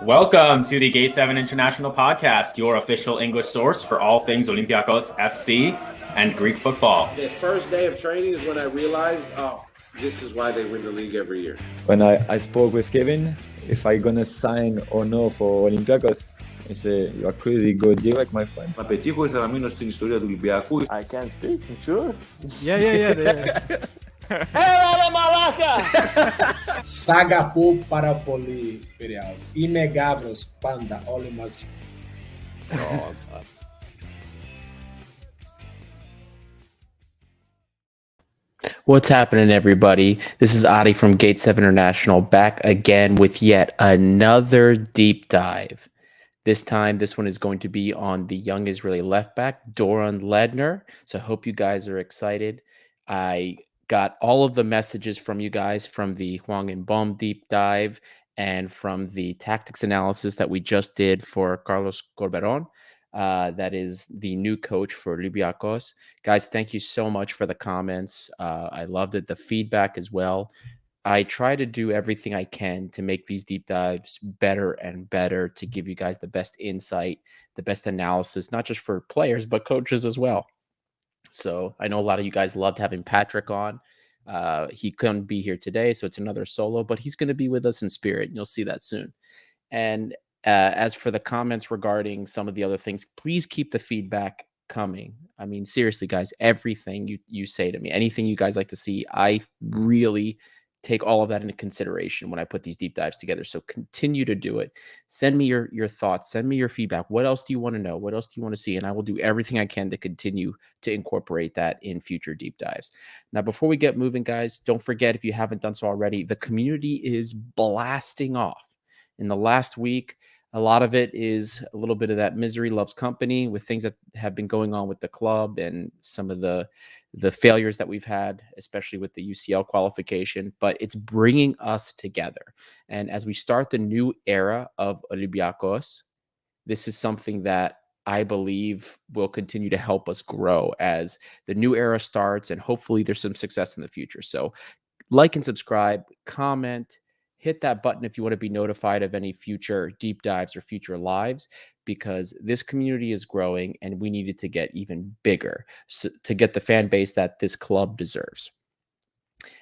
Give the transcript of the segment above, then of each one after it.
Welcome to the Gate 7 International Podcast, your official English source for all things Olympiacos FC and Greek football. The first day of training is when I realized, this is why they win the league every year. When I spoke with Kevin, if I gonna sign or no for Olympiacos, he said, you are crazy, go direct, my friend. Να πετύχω ήθελα να μείνω στην ιστορία του Ολυμπιακού. I can't speak, sure. Yeah. Έλα μαλάκα! Σάγαπο πάρα πολύ Πειραιάς. Είμαι Γάβρος πάντα, όλοι μαζί. What's happening, everybody? This is Adi from Gate 7 International, back again with yet another deep dive. This time, this one is going to be on the young Israeli left back, Doron Leidner. So I hope you guys are excited. I got all of the messages from you guys from the Huang and Baum deep dive and from the tactics analysis that we just did for Carlos Corberon. That is the new coach for Olympiacos. Guys, thank you so much for the comments. I loved it. The feedback as well. I try to do everything I can to make these deep dives better and better to give you guys the best insight, the best analysis, not just for players, but coaches as well. So I know a lot of you guys loved having Patrick on. He couldn't be here today, so it's another solo, but he's going to be with us in spirit. And you'll see that soon. And as for the comments regarding some of the other things, please keep the feedback coming. I mean, seriously, guys, everything you say to me, anything you guys like to see, I really take all of that into consideration when I put these deep dives together. So continue to do it. Send me your thoughts. Send me your feedback. What else do you want to know? What else do you want to see? And I will do everything I can to continue to incorporate that in future deep dives. Now, before we get moving, guys, don't forget, if you haven't done so already, the community is blasting off. In the last week, a lot of it is a little bit of that misery loves company with things that have been going on with the club and some of the failures that we've had, especially with the UCL qualification, but it's bringing us together. And as we start the new era of Olympiacos, this is something that I believe will continue to help us grow as the new era starts, and hopefully there's some success in the future. So like and subscribe, comment, hit that button if you want to be notified of any future deep dives or future lives, because this community is growing and we need it to get even bigger to get the fan base that this club deserves.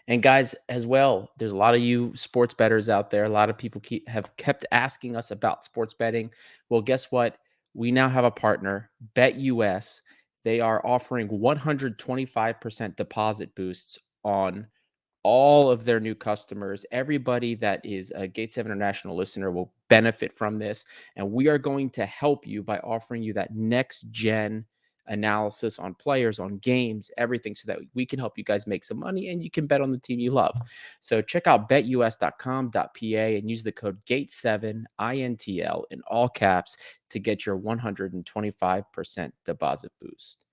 And guys, as well, there's a lot of you sports bettors out there. A lot of people have kept asking us about sports betting. Well, guess what? We now have a partner, BetUS. They are offering 125% deposit boosts on all of their new customers. Everybody that is a Gate 7 International listener will benefit from this. And we are going to help you by offering you that next gen analysis on players, on games, everything, so that we can help you guys make some money and you can bet on the team you love. So check out betus.com.pa and use the code GATE7INTL in all caps to get your 125% deposit boost.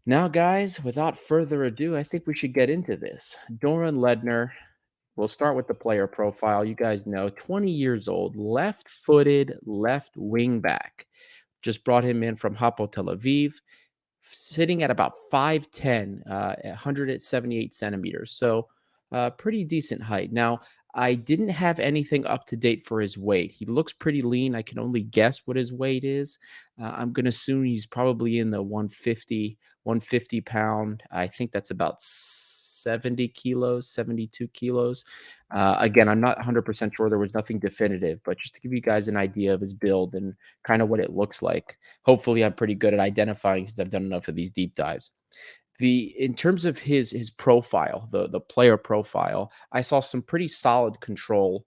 Now, guys, without further ado, I think we should get into this. Doron Leidner, we'll start with the player profile. You guys know, 20 years old, left-footed, left wing back. Just brought him in from Hapoel Tel Aviv, sitting at about 5'10", 178 centimeters. So pretty decent height. Now, I didn't have anything up to date for his weight. He looks pretty lean. I can only guess what his weight is. I'm going to assume he's probably in the 150 pound. I think that's about 70 kilos, 72 kilos. Again, I'm not 100% sure. There was nothing definitive, but just to give you guys an idea of his build and kind of what it looks like. Hopefully, I'm pretty good at identifying since I've done enough of these deep dives. In terms of his profile, the player profile, I saw some pretty solid control,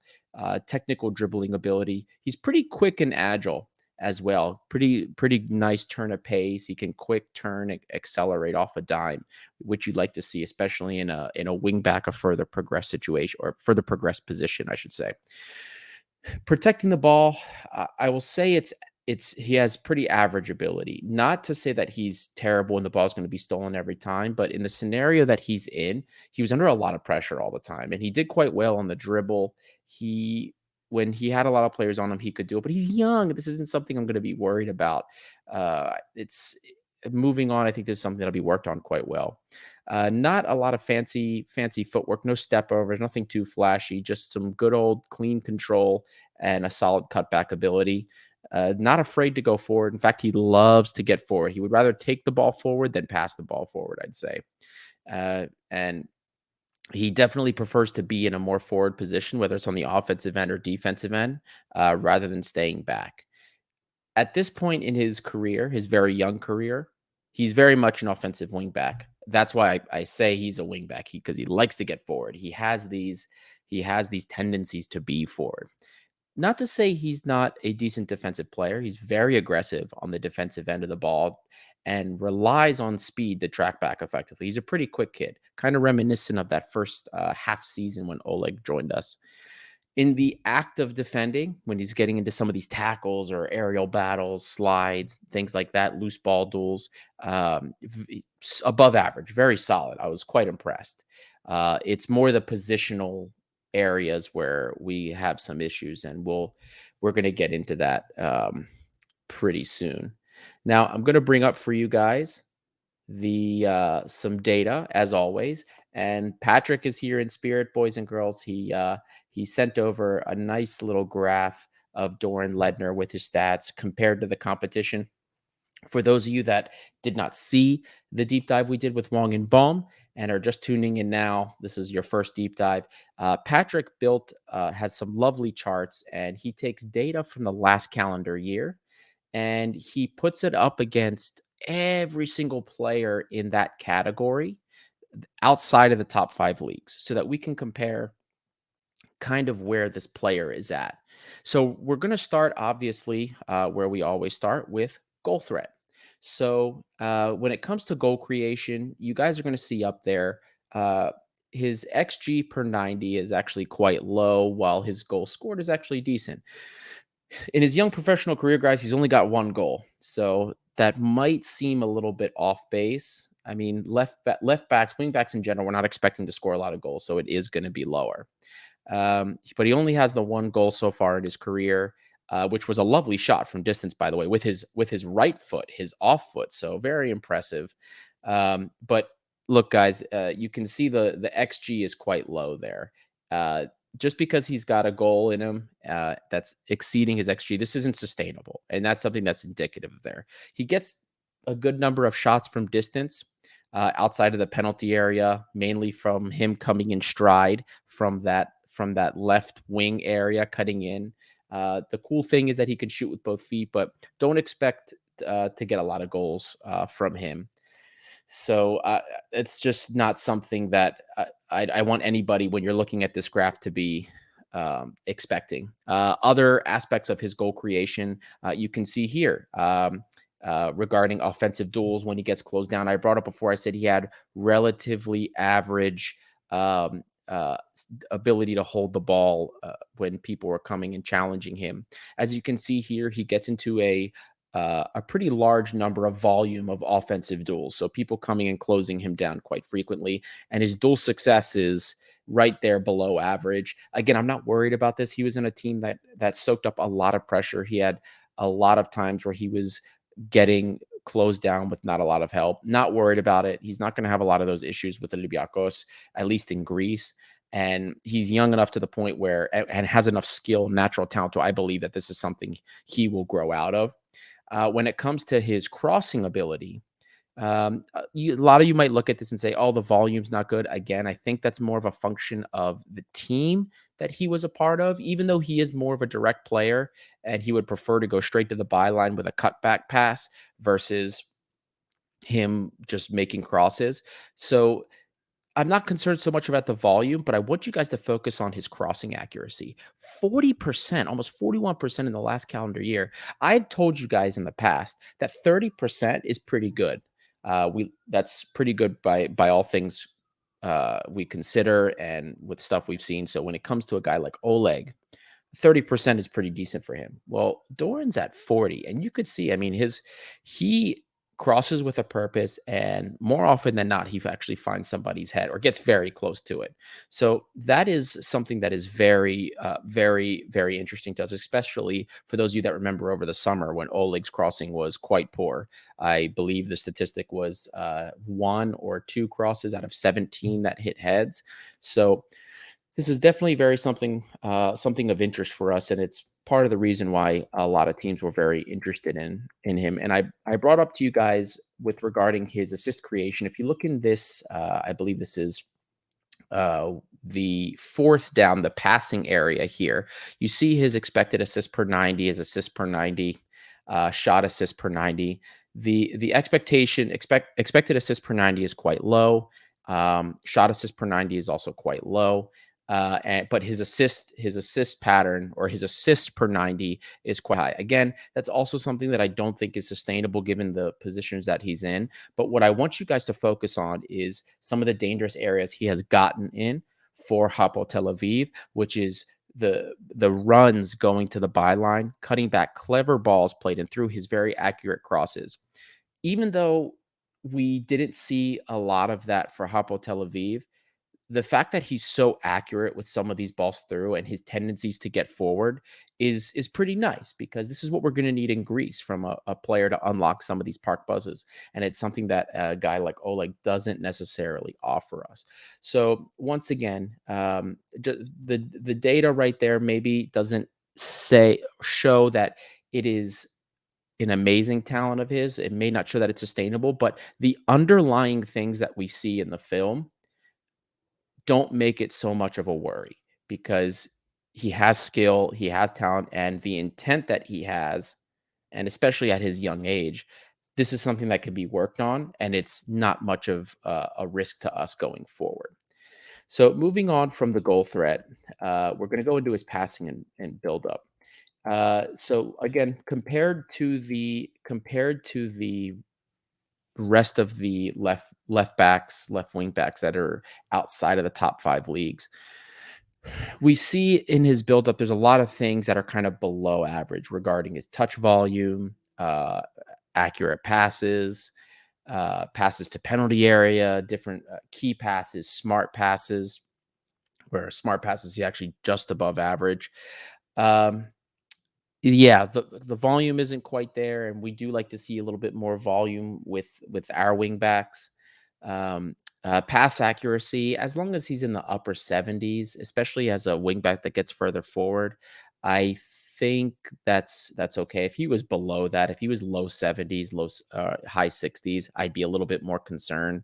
technical dribbling ability. He's pretty quick and agile as well. Pretty nice turn of pace. He can quick turn, accelerate off a dime, which you'd like to see, especially in a wing back, a further progressed situation, or further progressed position, I should say. Protecting the ball, I will say he has pretty average ability. Not to say that he's terrible and the ball's going to be stolen every time, but in the scenario that he's in, he was under a lot of pressure all the time, and he did quite well on the dribble. When he had a lot of players on him, he could do it, but he's young. This isn't something I'm going to be worried about. It's moving on. I think this is something that'll be worked on quite well. Not a lot of fancy footwork, no step overs, nothing too flashy, just some good old clean control and a solid cutback ability. Not afraid to go forward. In fact, he loves to get forward. He would rather take the ball forward than pass the ball forward, I'd say. And he definitely prefers to be in a more forward position, whether it's on the offensive end or defensive end, rather than staying back. At this point in his career, his very young career, he's very much an offensive wingback. That's why I say he's a wingback because he likes to get forward. He has these tendencies to be forward. Not to say he's not a decent defensive player. He's very aggressive on the defensive end of the ball and relies on speed to track back effectively. He's a pretty quick kid, kind of reminiscent of that first half season when Oleg joined us. In the act of defending, when he's getting into some of these tackles or aerial battles, slides, things like that, loose ball duels, above average, very solid. I was quite impressed. It's more the positional areas where we have some issues, and we're going to get into that pretty soon. Now, I'm going to bring up for you guys the some data as always, and Patrick is here in spirit, boys and girls. He sent over a nice little graph of Doron Leidner with his stats compared to the competition. For those of you that did not see the deep dive we did with Wong and Baum and are just tuning in now, this is your first deep dive. Patrick has some lovely charts, and he takes data from the last calendar year and he puts it up against every single player in that category outside of the top 5 leagues so that we can compare kind of where this player is at. So we're going to start, obviously, where we always start with goal threat. So when it comes to goal creation, you guys are going to see up there his XG per 90 is actually quite low, while his goal scored is actually decent. In his young professional career, guys, he's only got 1 goal. So that might seem a little bit off base. I mean, left backs, wing backs in general, we're not expecting to score a lot of goals, so it is going to be lower. But he only has the 1 goal so far in his career, which was a lovely shot from distance, by the way, with his right foot, his off foot. So very impressive. But look, guys, you can see the XG is quite low there. Just because he's got a goal in him that's exceeding his XG, this isn't sustainable. And that's something that's indicative of there. He gets a good number of shots from distance outside of the penalty area, mainly from him coming in stride from that left wing area, cutting in. The cool thing is that he can shoot with both feet, but don't expect to get a lot of goals from him. So it's just not something that I want anybody, when you're looking at this graph, to be expecting. Other aspects of his goal creation, you can see here regarding offensive duels when he gets closed down. I brought up before, I said he had relatively average ability to hold the ball when people were coming and challenging him. As you can see here, he gets into a pretty large number of volume of offensive duels. So people coming and closing him down quite frequently. And his duel success is right there below average. Again, I'm not worried about this. He was in a team that soaked up a lot of pressure. He had a lot of times where he was getting closed down with not a lot of help. Not worried about it. He's not going to have a lot of those issues with Olympiacos, at least in Greece. And he's young enough to the point where, and has enough skill, natural talent, to I believe that this is something he will grow out of. When it comes to his crossing ability, a lot of you might look at this and say, oh, the volume's not good. Again, I think that's more of a function of the team that he was a part of, even though he is more of a direct player and he would prefer to go straight to the byline with a cutback pass versus him just making crosses. So I'm not concerned so much about the volume, but I want you guys to focus on his crossing accuracy. 40%, almost 41% in the last calendar year. I've told you guys in the past that 30% is pretty good. That's pretty good by all things we consider and with stuff we've seen. So when it comes to a guy like Oleg, 30% is pretty decent for him. Well, Doran's at 40, and you could see, I mean, he crosses with a purpose, and more often than not, he actually finds somebody's head or gets very close to it. So that is something that is very, very interesting to us, especially for those of you that remember over the summer when Oleg's crossing was quite poor. I believe the statistic was 1 or 2 crosses out of 17 that hit heads. So this is definitely very something of interest for us, and it's part of the reason why a lot of teams were very interested in him. And I brought up to you guys with regarding his assist creation. If you look in this, I believe this is the fourth down the passing area here. You see his expected assist per 90, his assist per 90, shot assist per 90. The expected assist per 90 is quite low. Shot assist per 90 is also quite low. But his assist pattern or his assists per 90 is quite high. Again, that's also something that I don't think is sustainable given the positions that he's in. But what I want you guys to focus on is some of the dangerous areas he has gotten in for Hapoel Tel Aviv, which is the runs going to the byline, cutting back clever balls played in through his very accurate crosses. Even though we didn't see a lot of that for Hapoel Tel Aviv, the fact that he's so accurate with some of these balls through and his tendencies to get forward is pretty nice, because this is what we're going to need in Greece from a player to unlock some of these park buzzes. And it's something that a guy like Oleg doesn't necessarily offer us. So once again, the data right there maybe doesn't show that it is an amazing talent of his. It may not show that it's sustainable, but the underlying things that we see in the film don't make it so much of a worry, because he has skill, he has talent, and the intent that he has, and especially at his young age, this is something that could be worked on, and it's not much of a risk to us going forward. So moving on from the goal threat, we're going to go into his passing and build up. So again, compared to the rest of the left wing backs that are outside of the top 5 leagues, we see in his buildup there's a lot of things that are kind of below average regarding his touch volume, accurate passes, passes to penalty area, different key passes, smart passes, where smart passes he actually just above average. Yeah, the volume isn't quite there, and we do like to see a little bit more volume with our wing backs. Pass accuracy, as long as he's in the upper 70s, especially as a wing back that gets further forward, I think that's okay. If he was below that, if he was low 70s, high 60s, I'd be a little bit more concerned.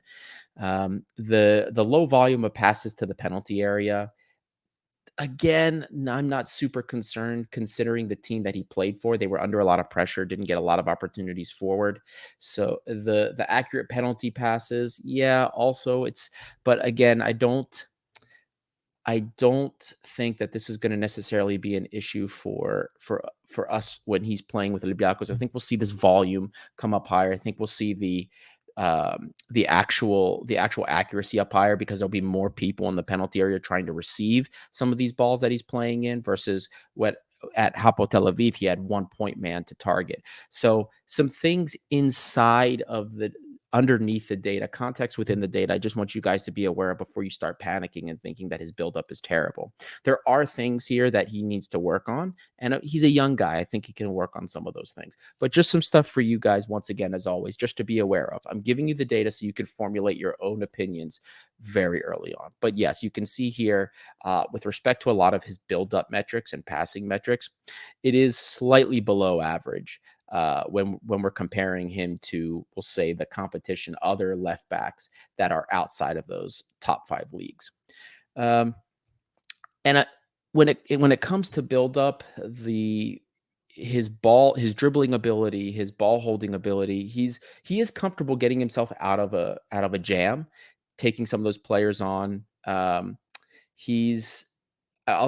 The low volume of passes to the penalty area, again, I'm not super concerned considering the team that he played for. They were under a lot of pressure, didn't get a lot of opportunities forward. So the accurate penalty passes, yeah, also but again, I don't think that this is going to necessarily be an issue for us when he's playing with Olympiacos. I think we'll see this volume come up higher. I think we'll see the actual accuracy up higher, because there'll be more people in the penalty area trying to receive some of these balls that he's playing in, versus what at Hapoel Tel Aviv he had 1 point man to target. So some things underneath the data, context within the data, I just want you guys to be aware of before you start panicking and thinking that his buildup is terrible. There are things here that he needs to work on, and he's a young guy. I think he can work on some of those things. But just some stuff for you guys, once again, as always, just to be aware of. I'm giving you the data so you can formulate your own opinions very early on. But yes, you can see here, with respect to a lot of his buildup metrics and passing metrics, it is slightly below average. When we're comparing him to, we'll say, the competition, other left backs that are outside of those top 5 leagues. When it comes to build up, his dribbling ability, his ball holding ability, he is comfortable getting himself out of a jam, taking some of those players on. I'll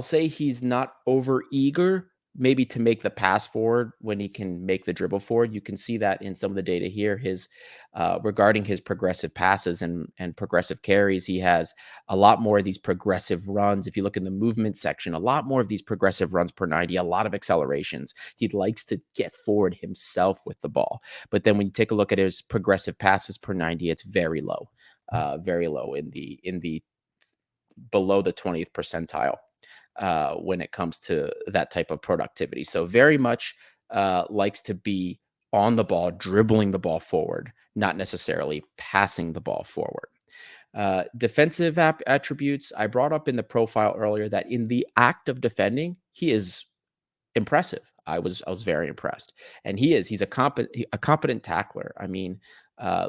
say he's not over eager, maybe to make the pass forward when he can make the dribble forward. You can see that in some of the data here. His regarding his progressive passes and progressive carries, he has a lot more of these progressive runs. If you look in the movement section, a lot more of these progressive runs per 90, a lot of accelerations. He likes to get forward himself with the ball. But then when you take a look at his progressive passes per 90, it's very low in the below the 20th percentile when it comes to that type of productivity. So very much likes to be on the ball, dribbling the ball forward, not necessarily passing the ball forward. Defensive attributes, I brought up in the profile earlier that in the act of defending, he is impressive. I was very impressed, and he's a competent tackler. I mean,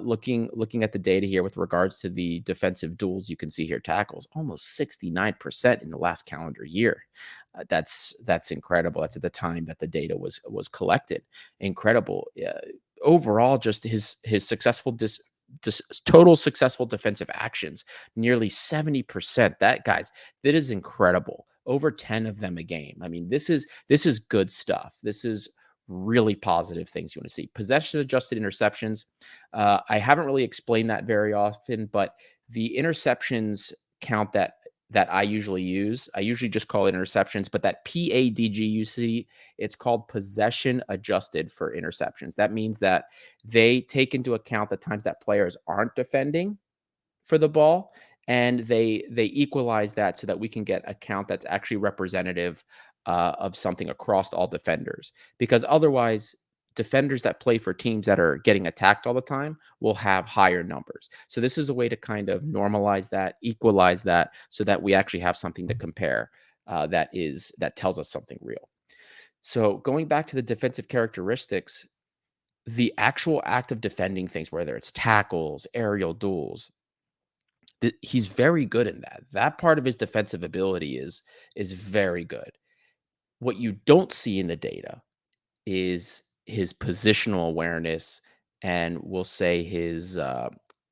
looking at the data here with regards to the defensive duels, you can see here tackles almost 69% in the last calendar year. That's incredible. That's at the time that the data was collected. Incredible. Overall, just his successful total successful defensive actions, nearly 70%. That is incredible. Over 10 of them a game. I mean, this is good stuff. This is really positive things you want to see. Possession adjusted interceptions. I haven't really explained that very often, but the interceptions count that I usually use, I usually just call it interceptions, but that PADG you see, it's called possession adjusted for interceptions. That means that they take into account the times that players aren't defending for the ball, and they equalize that so that we can get a count that's actually representative of something across all defenders. Because otherwise, defenders that play for teams that are getting attacked all the time will have higher numbers. So this is a way to kind of normalize that, equalize that, so that we actually have something to compare that tells us something real. So going back to the defensive characteristics, the actual act of defending things, whether it's tackles, aerial duels, he's very good in that. That part of his defensive ability is very good. What you don't see in the data is his positional awareness, and we'll say his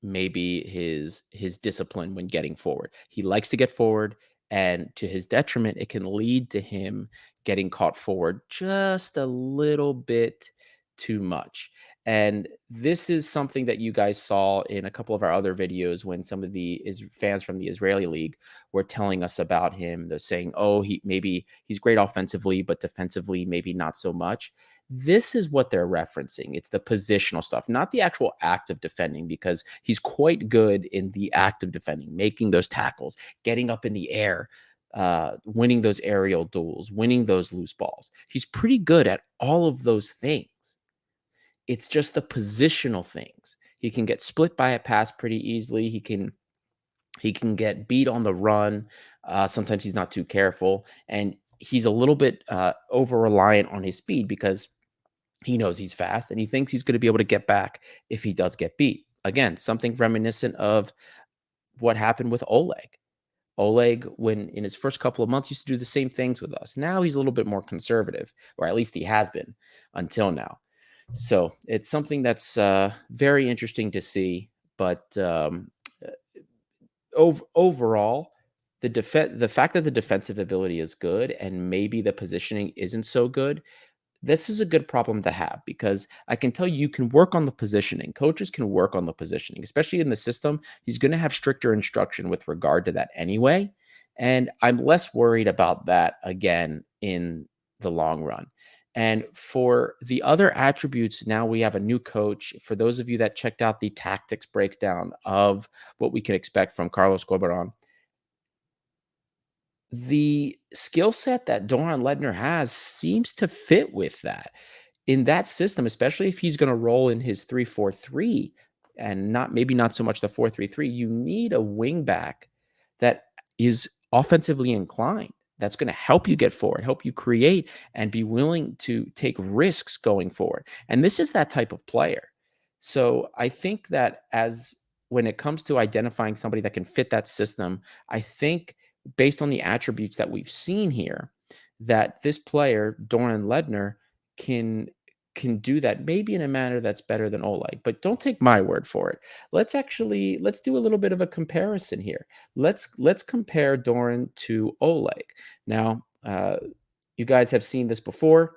maybe his discipline when getting forward. He likes to get forward, and to his detriment, it can lead to him getting caught forward just a little bit too much. And this is something that you guys saw in a couple of our other videos when some of the fans from the Israeli league were telling us about him. They're saying, "Oh, he's great offensively, but defensively maybe not so much." This is what they're referencing. It's the positional stuff, not the actual act of defending, because he's quite good in the act of defending, making those tackles, getting up in the air, winning those aerial duels, winning those loose balls. He's pretty good at all of those things. It's just the positional things. He can get split by a pass pretty easily. He can get beat on the run. Sometimes he's not too careful, and he's a little bit over reliant on his speed because he knows he's fast and he thinks he's going to be able to get back if he does get beat. Again, something reminiscent of what happened with Oleg. Oleg, when in his first couple of months, used to do the same things with us. Now he's a little bit more conservative, or at least he has been until now. So it's something that's very interesting to see. But overall, the fact that the defensive ability is good and maybe the positioning isn't so good, this is a good problem to have, because I can tell you can work on the positioning. Coaches can work on the positioning, especially in the system. He's going to have stricter instruction with regard to that anyway. And I'm less worried about that again in the long run. And for the other attributes, now we have a new coach. For those of you that checked out the tactics breakdown of what we can expect from Carlos Corberan, the skill set that Doron Leidner has seems to fit with that. In that system, especially if he's going to roll in his 3-4-3 and not so much the 4-3-3, you need a wing back that is offensively inclined. That's going to help you get forward, help you create, and be willing to take risks going forward. And this is that type of player. So I think that when it comes to identifying somebody that can fit that system, I think based on the attributes that we've seen here, that this player, Doron Leidner, can do that maybe in a manner that's better than Oleg. But don't take my word for it. Let's do a little bit of a comparison here. Let's compare Doron to Oleg. Now, You guys have seen this before.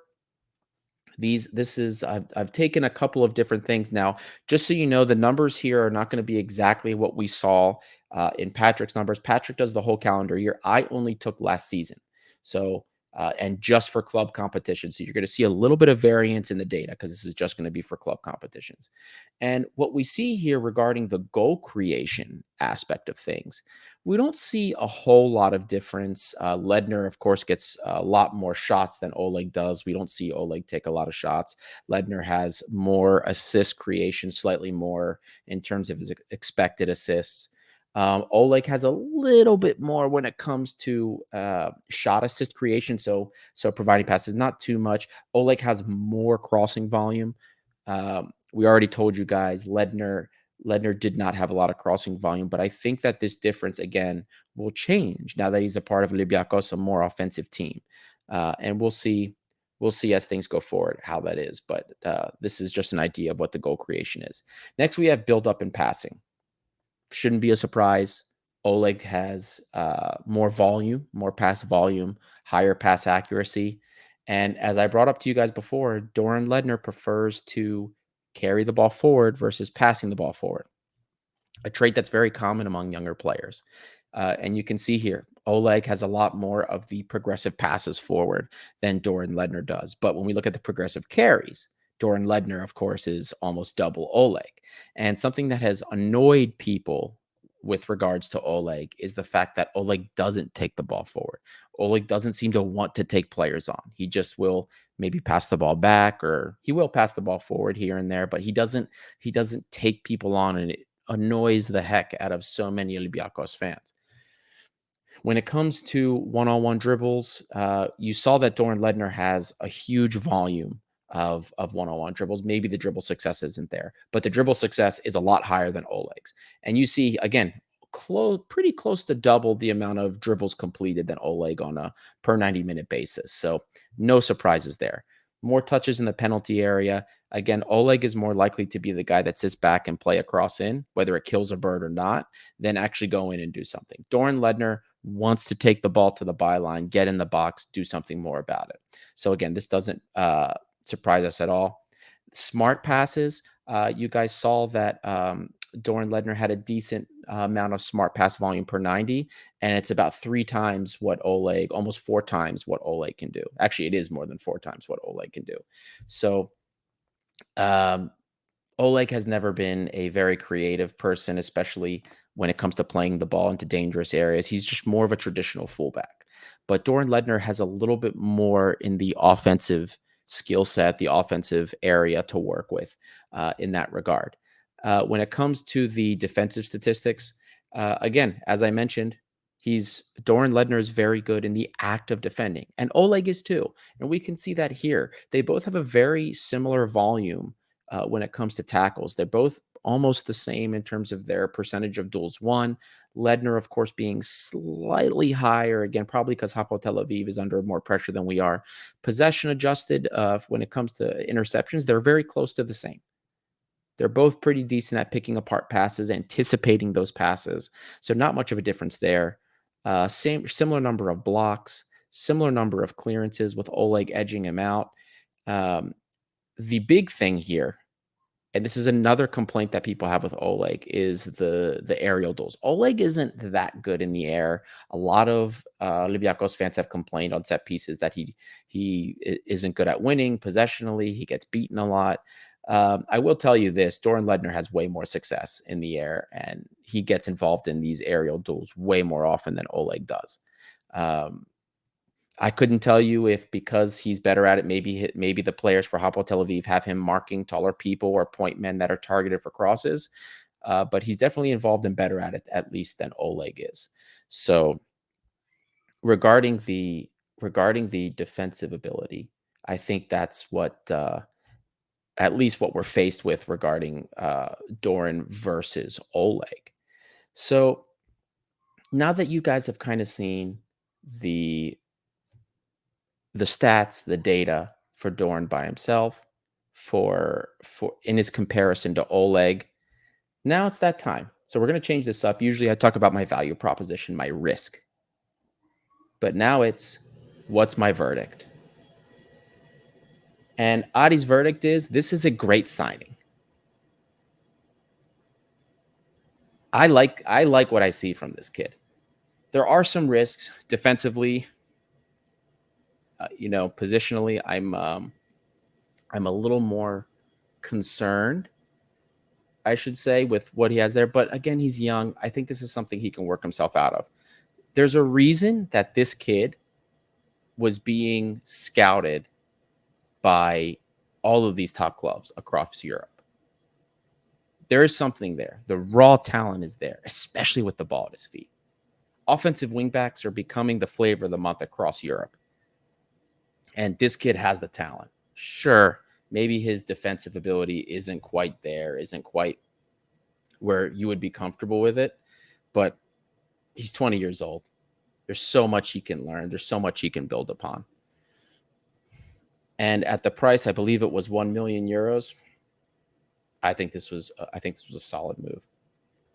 I've taken a couple of different things now, just so you know, the numbers here are not going to be exactly what we saw in Patrick's numbers. Patrick does the whole calendar year. I only took last season. So, and just for club competition. So you're going to see a little bit of variance in the data because this is just going to be for club competitions. And what we see here regarding the goal creation aspect of things, we don't see a whole lot of difference. Leidner, of course, gets a lot more shots than Oleg does. We don't see Oleg take a lot of shots. Leidner has more assist creation, slightly more in terms of his expected assists. Oleg has a little bit more when it comes to shot assist creation, so providing passes, not too much. Oleg has more crossing volume. We already told you guys Leidner did not have a lot of crossing volume, but I think that this difference again will change now that he's a part of Olympiacos, a more offensive team, and we'll see as things go forward how that is. But this is just an idea of what the goal creation is. Next, we have build up and passing. Shouldn't be a surprise. Oleg has more volume, more pass volume, higher pass accuracy. And as I brought up to you guys before, Doron Leidner prefers to carry the ball forward versus passing the ball forward, a trait that's very common among younger players. And you can see here, Oleg has a lot more of the progressive passes forward than Doron Leidner does. But when we look at the progressive carries, Doron Leidner, of course, is almost double Oleg. And something that has annoyed people with regards to Oleg is the fact that Oleg doesn't take the ball forward. Oleg doesn't seem to want to take players on. He just will maybe pass the ball back, or he will pass the ball forward here and there, but he doesn't take people on, and it annoys the heck out of so many Olympiacos fans. When it comes to one-on-one dribbles, you saw that Doron Leidner has a huge volume of one-on-one dribbles. Maybe the dribble success isn't there, but the dribble success is a lot higher than Oleg's. And you see, again, pretty close to double the amount of dribbles completed than Oleg on a per 90-minute basis. So no surprises there. More touches in the penalty area. Again, Oleg is more likely to be the guy that sits back and play a cross in, whether it kills a bird or not, than actually go in and do something. Doron Leidner wants to take the ball to the byline, get in the box, do something more about it. So again, this doesn't surprise us at all. Smart passes. You guys saw that Doron Leidner had a decent amount of smart pass volume per 90, and it's about 3 times what Oleg, almost 4 times what Oleg can do. Actually, it is more than 4 times what Oleg can do. So Oleg has never been a very creative person, especially when it comes to playing the ball into dangerous areas. He's just more of a traditional fullback. But Doron Leidner has a little bit more in the offensive skill set, the offensive area to work with in that regard. When it comes to the defensive statistics, again, as I mentioned, Doron Leidner is very good in the act of defending, and Oleg is too. And we can see that here. They both have a very similar volume when it comes to tackles. They're both almost the same in terms of their percentage of duels won. Leidner, of course, being slightly higher, again, probably because Hapoel Tel Aviv is under more pressure than we are. Possession adjusted, when it comes to interceptions, they're very close to the same. They're both pretty decent at picking apart passes, anticipating those passes. So not much of a difference there. Similar number of blocks, similar number of clearances with Oleg edging him out. The big thing here, and this is another complaint that people have with Oleg, is the aerial duels. Oleg isn't that good in the air. A lot of Olympiacos fans have complained on set pieces that he isn't good at winning possessionally. He gets beaten a lot. I will tell you this, Doron Leidner has way more success in the air, and he gets involved in these aerial duels way more often than Oleg does. I couldn't tell you if because he's better at it, maybe the players for Hapoel Tel Aviv have him marking taller people or point men that are targeted for crosses, but he's definitely involved and better at it, at least, than Oleg is. So regarding the defensive ability, I think that's what at least what we're faced with regarding Doron versus Oleg. So now that you guys have kind of seen the stats, the data for Doron by himself, for in his comparison to Oleg, now it's that time. So we're going to change this up. Usually I talk about my value proposition, my risk. But now it's What's my verdict? And Adi's verdict is this is a great signing. I like what I see from this kid. There are some risks defensively. Positionally, I'm a little more concerned, I should say, with what he has there. But again, he's young. I think this is something he can work himself out of. There's a reason that this kid was being scouted by all of these top clubs across Europe. There is something there. The raw talent is there, especially with the ball at his feet. Offensive wingbacks are becoming the flavor of the month across Europe. And this kid has the talent. Sure, maybe his defensive ability isn't quite there, isn't quite where you would be comfortable with it, but he's 20 years old. There's so much he can learn. There's so much he can build upon. And at the price, I believe it was 1 million euros. I think this was a solid move.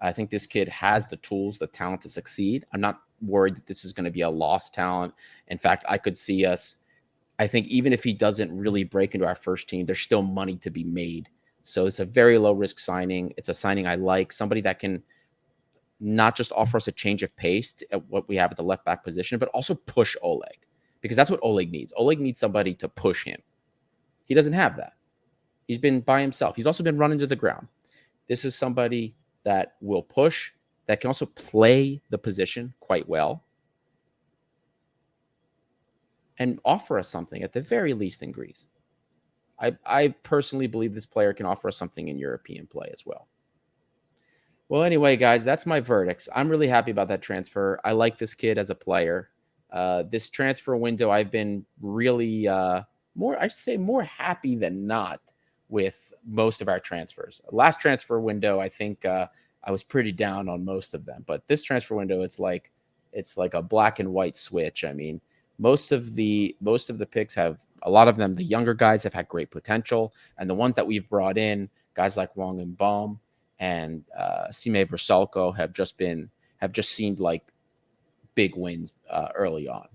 I think this kid has the tools, the talent to succeed. I'm not worried that this is going to be a lost talent. In fact, I could see us. I think even if he doesn't really break into our first team, there's still money to be made. So it's a very low risk signing. It's a signing I like. Somebody that can not just offer us a change of pace at what we have at the left back position, but also push Oleg, because that's what Oleg needs. Oleg needs somebody to push him. He doesn't have that. He's been by himself. He's also been running to the ground. This is somebody that will push, that can also play the position quite well, and offer us something at the very least in Greece. I personally believe this player can offer us something in European play as well. Well, anyway, guys, that's my verdicts. I'm really happy about that transfer. I like this kid as a player. This transfer window, I've been really more happy than not with most of our transfers. Last transfer window, I think I was pretty down on most of them. But this transfer window, it's like a black and white switch. I mean, most of the picks have, a lot of them, the younger guys have had great potential, and the ones that we've brought in, guys like Wong and Baum and Sime Versalco have just seemed like big wins early on.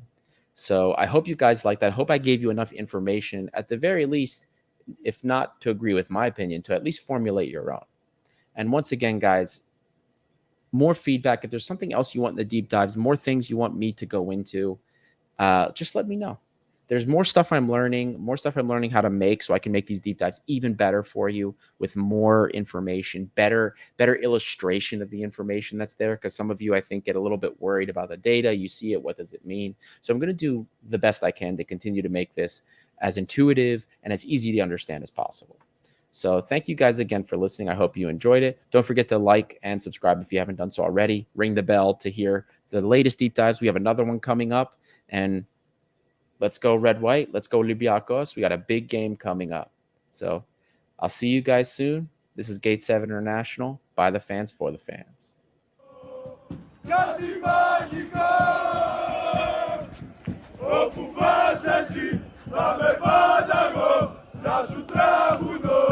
So I hope you guys like that. I hope I gave you enough information, at the very least, if not to agree with my opinion, to at least formulate your own. And once again, guys, more feedback. If there's something else you want in the deep dives, more things you want me to go into, just let me know. There's more stuff I'm learning how to make, so I can make these deep dives even better for you with more information, better illustration of the information that's there. Because some of you, I think, get a little bit worried about the data. You see it, what does it mean? So I'm going to do the best I can to continue to make this as intuitive and as easy to understand as possible. So thank you guys again for listening. I hope you enjoyed it. Don't forget to like and subscribe if you haven't done so already. Ring the bell to hear the latest deep dives. We have another one coming up, and let's go red, white. Let's go Olympiacos. We got a big game coming up. So I'll see you guys soon. This is Gate 7 International. By the fans, for the fans. Όπου πας εσύ θα με πάντα εγώ να σου τραγουδώ.